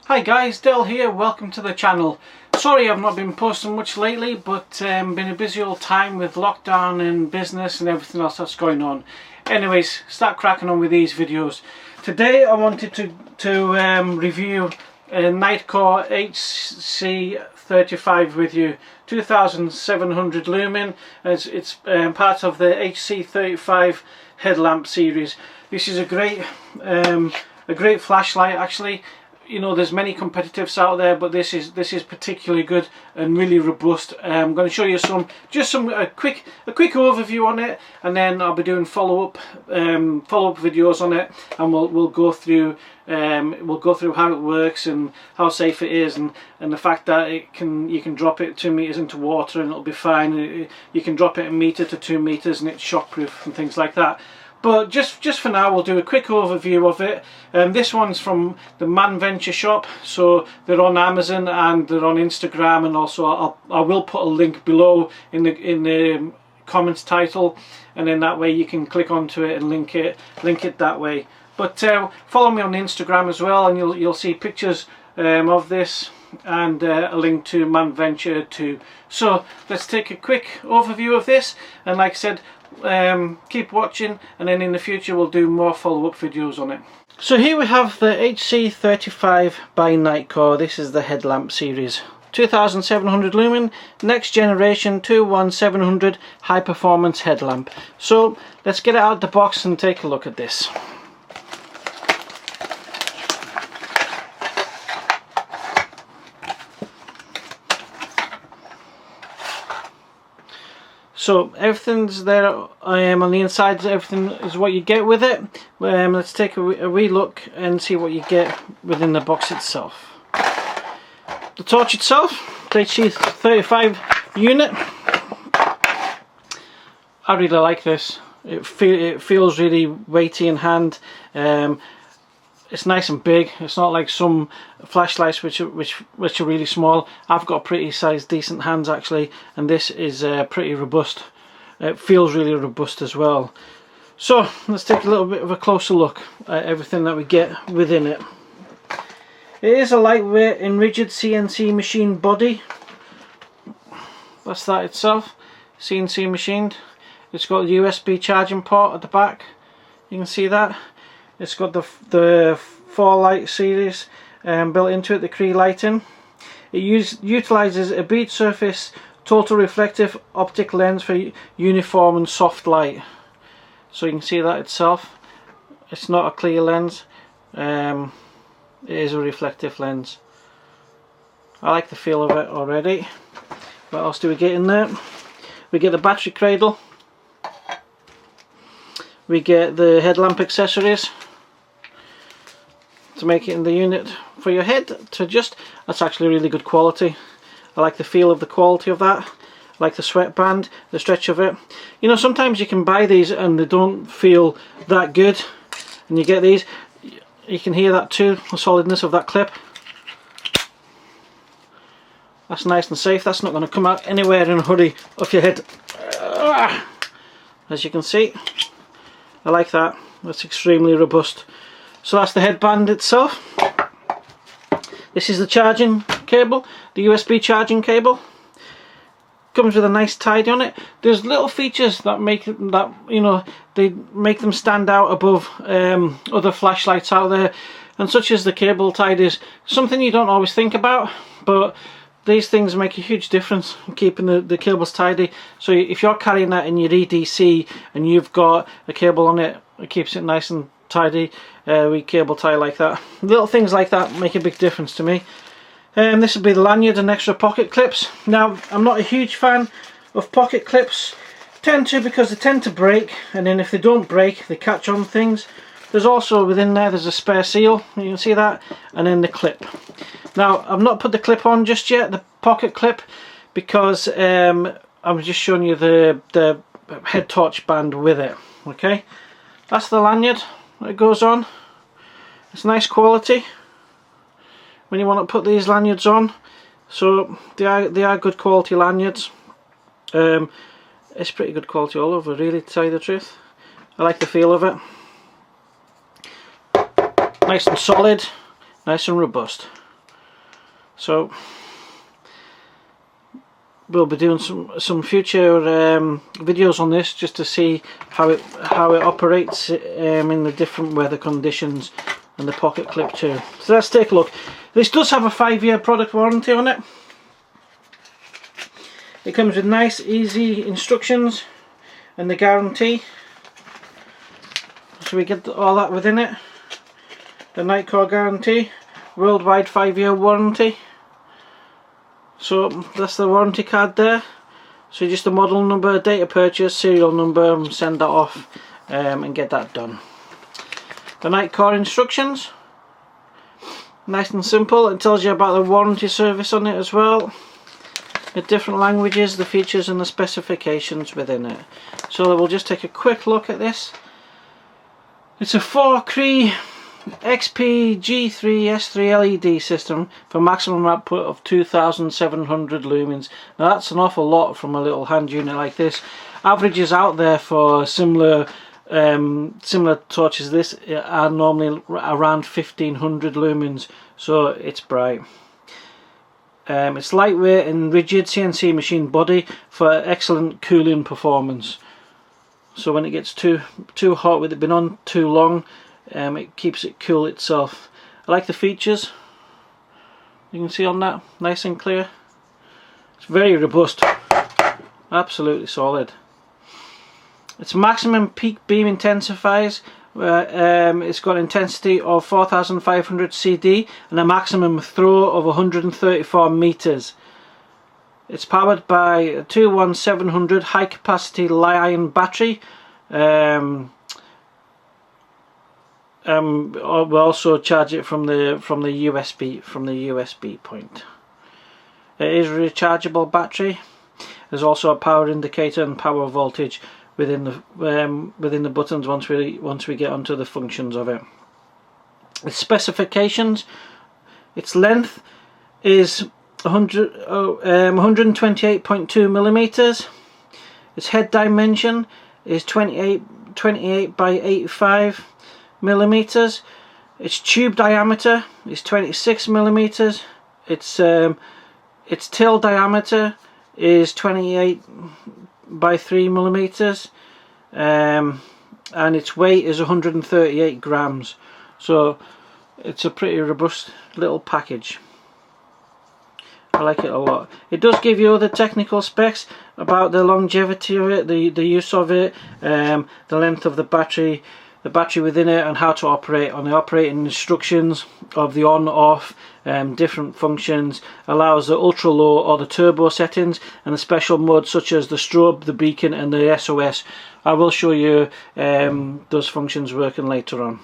Hi guys, Del here, welcome to the channel. Sorry I've not been posting much lately, but been a busy old time with lockdown and business and everything else that's going on. Anyways, start cracking on with these videos. Today I wanted to review a NiteCore HC35 with you. 2700 lumen, as it's part of the HC35 Headlamp series. This is a great flashlight actually. You know, there's many competitives out there, but this is particularly good and really robust. I'm going to show you a quick overview on it, and then I'll be doing follow-up videos on it, and we'll go through how it works and how safe it is, and the fact that you can drop it 2 meters into water and it'll be fine. You can drop it a meter to 2 meters and it's shockproof and things like that. But just for now, we'll do a quick overview of it. This one's from the Manventure shop, so they're on Amazon and they're on Instagram, and also I will put a link below in the comments title, and then that way you can click onto it and link it that way. But follow me on Instagram as well, and you'll see pictures of this and a link to Manventure too. So let's take a quick overview of this, and like I said, keep watching, and then in the future we'll do more follow-up videos on it. So here we have the HC35 by NiteCore. This is the Headlamp series. 2700 lumen, next generation 21700 high performance headlamp. So let's get it out of the box and take a look at this. So everything's there on the inside. Everything is what you get with it. Let's take a wee look and see what you get within the box itself. The torch itself, the HC35 unit. I really like this. It feels really weighty in hand. It's nice and big. It's not like some flashlights which are really small. I've got pretty sized decent hands actually, and this is pretty robust. It feels really robust as well. So let's take a little bit of a closer look at everything that we get within it. It is a lightweight and rigid CNC machine body. That's that itself, CNC machined. It's got a USB charging port at the back. You can see that. It's got the 4 light series built into it, the Cree lighting. It utilises a bead surface total reflective optic lens for uniform and soft light. So you can see that itself. It's not a clear lens. It is a reflective lens. I like the feel of it already. What else do we get in there? We get the battery cradle. We get the headlamp accessories to make it in the unit for your head to adjust. That's actually really good quality. I like the feel of the quality of that. I like the sweatband, the stretch of it. You know, sometimes you can buy these and they don't feel that good, and you get these, you can hear that too, the solidness of that clip. That's nice and safe. That's not going to come out anywhere in a hurry off your head. As you can see, I like that. That's extremely robust. So that's the headband itself. This is the charging cable, the USB charging cable. Comes with a nice tidy on it. There's little features that make that, you know, they make them stand out above other flashlights out there, and such as the cable tidies. Something you don't always think about, but these things make a huge difference in keeping the cables tidy. So if you're carrying that in your EDC and you've got a cable on it, it keeps it nice and tidy. We cable tie like that. Little things like that make a big difference to me. This will be the lanyard and extra pocket clips. Now, I'm not a huge fan of pocket clips, because they tend to break, and then if they don't break, they catch on things. There's also within there's a spare seal, you can see that, and then the clip. Now, I've not put the clip on just yet, the pocket clip, because I'm just showing you the head torch band with it. Okay, that's the lanyard that goes on. It's nice quality when you want to put these lanyards on. So they are good quality lanyards. It's pretty good quality all over, really, to tell you the truth. I like the feel of it. Nice and solid, nice and robust. So we'll be doing some future videos on this, just to see how it operates in the different weather conditions, and the pocket clip too. So let's take a look. This does have a 5-year product warranty on it. It comes with nice easy instructions and the guarantee, so we get all that within it. The NiteCore guarantee, worldwide 5-year warranty. So that's the warranty card there. So just the model number, date of purchase, serial number, and send that off and get that done. The NiteCore instructions, nice and simple. It tells you about the warranty service on it as well, the different languages, the features and the specifications within it. So we'll just take a quick look at this. It's a 4-Cree XP G3 S3 LED system for maximum output of 2700 lumens. Now that's an awful lot from a little hand unit like this. Averages out there for similar torches this are normally around 1500 lumens, so it's bright. It's lightweight and rigid CNC machine body for excellent cooling performance. So when it gets too hot, with it being on too long, it keeps it cool itself. I like the features. You can see on that, nice and clear. It's very robust, absolutely solid. Its maximum peak beam intensifies. It's got an intensity of 4500 CD and a maximum throw of 134 meters. It's powered by a 21700 high capacity Li-ion battery. We'll also charge it from the USB point. It is a rechargeable battery. There's also a power indicator and power voltage within the buttons once we get onto the functions of it. Its specifications: its length is 128.2 millimeters. Its head dimension is 28 by 85 millimeters. Its tube diameter is 26 millimeters. Its tail diameter is 28 by 3 millimeters, and its weight is 138 grams. So it's a pretty robust little package. I like it a lot. It does give you other technical specs about the longevity of it, the use of it, the length of the battery within it, and how to operate on the operating instructions of the on off, different functions, allows the ultra low or the turbo settings, and the special modes such as the strobe, the beacon and the SOS. I will show you those functions working later on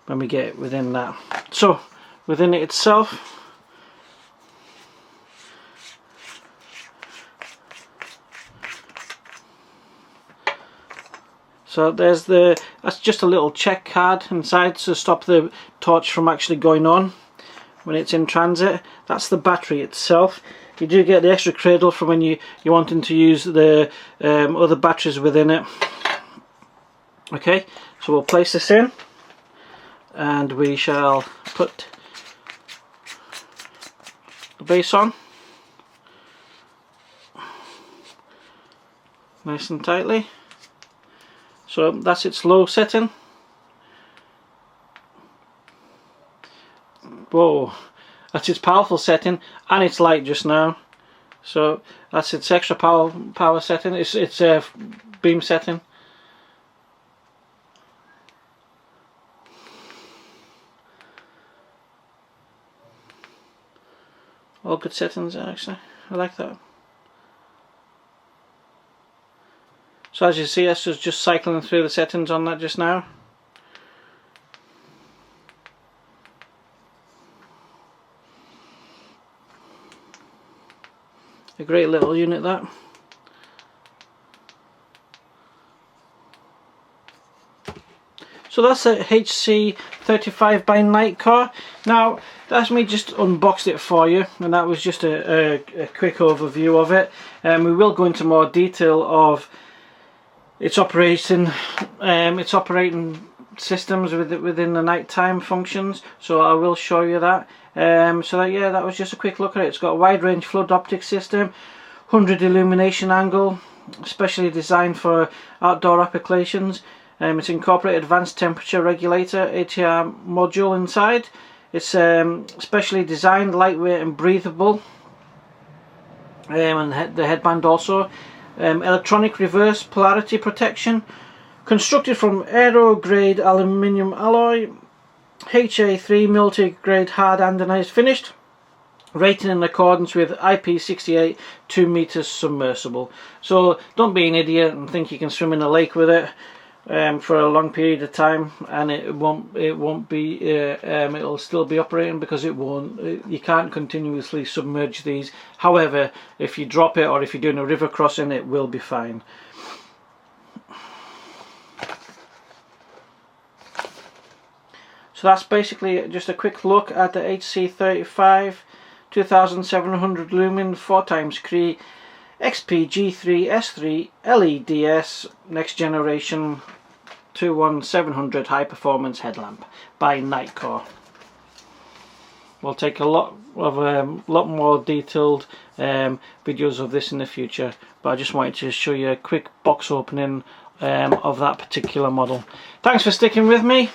when we get within that. So within it itself, so that's just a little check card inside to stop the torch from actually going on when it's in transit. That's the battery itself. You do get the extra cradle for when you're wanting to use the other batteries within it. Okay, so we'll place this in and we shall put the base on nice and tightly. So that's its low setting. Whoa, that's its powerful setting, and it's light just now. So that's its extra power setting. It's a beam setting. All good settings actually. I like that. So as you see, this is just cycling through the settings on that just now. A great little unit that. So that's a HC35 by NiteCore. Now that's me just unboxed it for you, and that was just a quick overview of it. We will go into more detail of its operating systems within the nighttime functions, so I will show you that. So that, yeah, that was just a quick look at it. It's got a wide range flood optic system, 100 illumination angle, specially designed for outdoor applications. It's incorporated advanced temperature regulator ATR module inside. It's specially designed, lightweight and breathable. And the headband also. Electronic reverse polarity protection. Constructed from aero grade aluminium alloy. HA3 multi-grade hard anodized finished. Rated in accordance with IP68 2 meters submersible. So don't be an idiot and think you can swim in a lake with it for a long period of time, and it'll still be operating, because it won't. You can't continuously submerge these. However, if you drop it or if you're doing a river crossing, it will be fine. So that's basically just a quick look at the HC35 2700 lumen 4x Cree XPG3S3 LEDS next generation 21700 high performance headlamp by NiteCore. We'll take a lot more detailed videos of this in the future, but I just wanted to show you a quick box opening of that particular model. Thanks for sticking with me.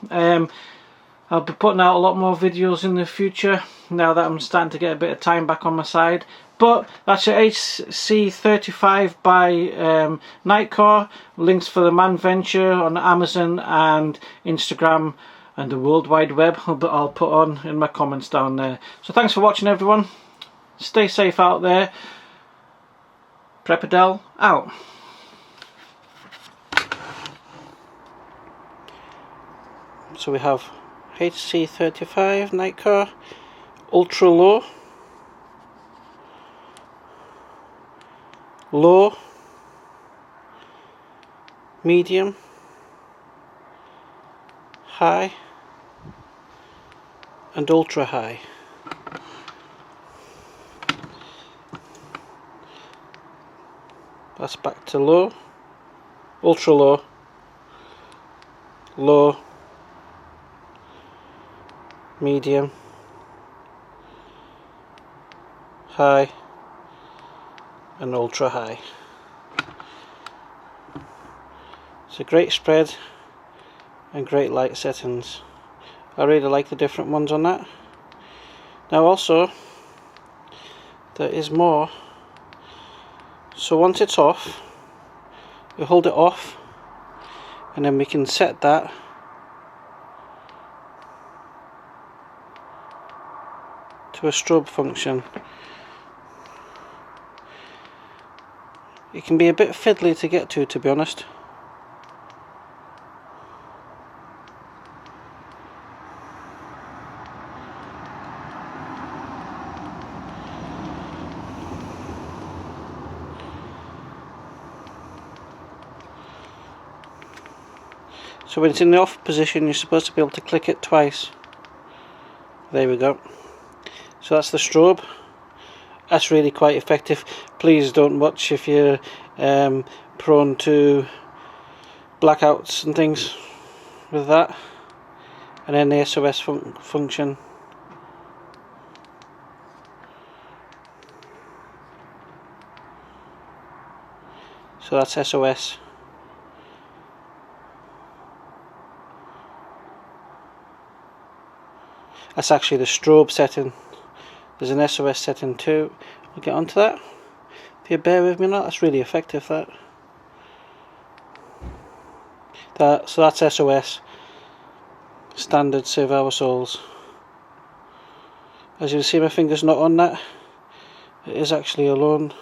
I'll be putting out a lot more videos in the future now that I'm starting to get a bit of time back on my side. But that's your HC35 by NiteCore. Links for the Man Venture on Amazon and Instagram and the World Wide Web I'll put on in my comments down there. So thanks for watching, everyone. Stay safe out there. Preppadel out. So we have HC35 NiteCore ultra low, low, medium, high and ultra high. That's back to low, ultra low, low, medium, high and ultra high. It's a great spread and great light settings. I really like the different ones on that. Now also there is more. So once it's off, we hold it off and then we can set that to a strobe function. It can be a bit fiddly to get to be honest. So when it's in the off position, you're supposed to be able to click it twice. There we go. So that's the strobe. That's really quite effective. Please don't watch if you're prone to blackouts and things with that. And then the SOS function. So that's SOS. That's actually the strobe setting. There's an SOS setting too. We'll get onto that. If you bear with me now, that's really effective. So that's SOS. Standard Save Our Souls. As you can see, my finger's not on that. It is actually alone.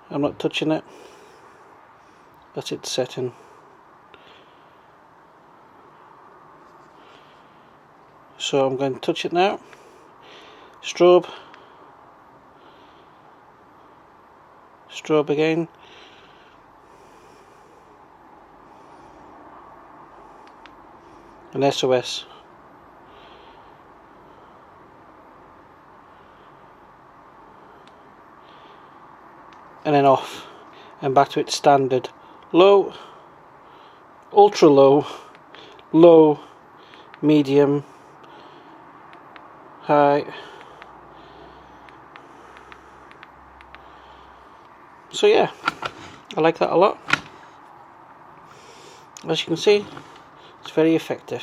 I'm not touching it. That's its setting. So I'm going to touch it now. Strobe. Strobe again. And SOS. And then off. And back to its standard. Low. ultra low, low, medium, high. So yeah, I like that a lot. As you can see, it's very effective.